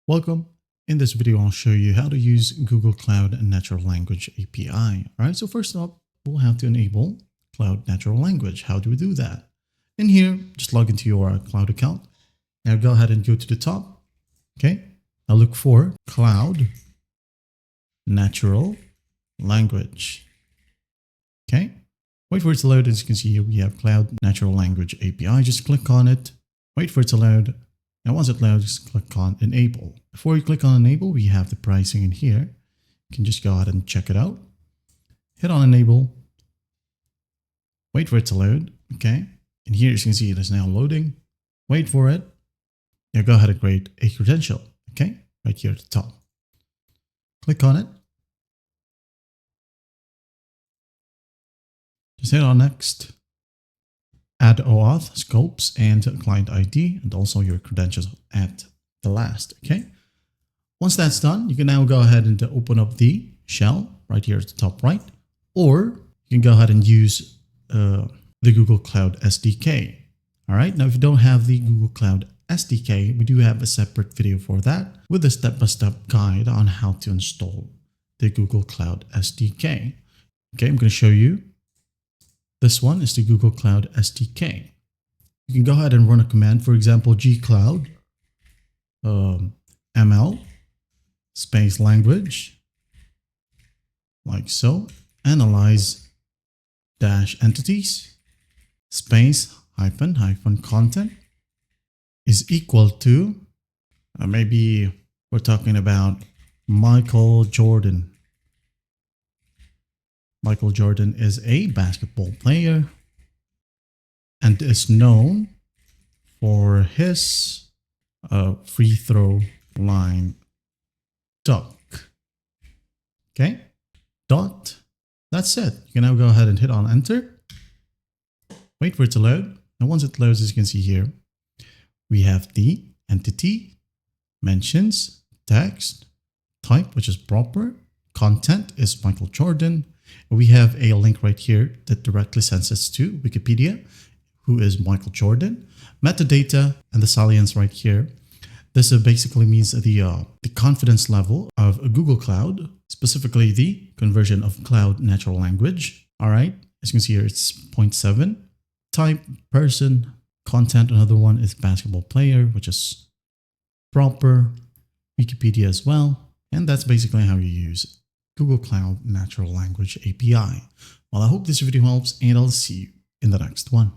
Welcome. In this video, I'll show you how to use Google Cloud Natural Language API. All right, so first up, we'll have to enable Cloud Natural Language. How do we do that? In here, just log into your Cloud account. Now go ahead and go to the top. Okay, now look for Cloud Natural Language. Okay, wait for it to load. As you can see here, we have Cloud Natural Language API. Just click on it, wait for it to load. And once it loads, just click on Enable. Before you click on Enable, we have the pricing in here. You can just go ahead and check it out. Hit on Enable. Wait for it to load. Okay. And here you can see it is now loading. Wait for it. Now go ahead and create a credential. Okay. Right here at the top. Click on it. Just hit on Next. Add OAuth, scopes, and client ID, and also your credentials at the last, okay? Once that's done, you can now go ahead and open up the shell right here at the top right, or you can go ahead and use the Google Cloud SDK. All right, now if you don't have the Google Cloud SDK, we do have a separate video for that with a step-by-step guide on how to install the Google Cloud SDK. Okay, I'm going to show you. This one is the Google Cloud SDK. You can go ahead and run a command, for example, gcloud ml space language, like so, analyze dash entities space hyphen content is equal to, maybe we're talking about Michael Jordan. Michael Jordan is a basketball player and is known for his free throw line dunk. Okay, dot. That's it. You can now go ahead and hit on enter. Wait for it to load. And once it loads, as you can see here, we have the entity, mentions, text, type, which is proper, content is Michael Jordan. We have a link right here that directly sends us to Wikipedia, who is Michael Jordan. Metadata and the salience right here. This basically means the confidence level of Google Cloud, specifically the conversion of Cloud Natural Language. All right, as you can see here, it's 0.7. Type, person, content. Another one is basketball player, which is proper. Wikipedia as well. And that's basically how you use it. Google Cloud Natural Language API. Well, I hope this video helps, and I'll see you in the next one.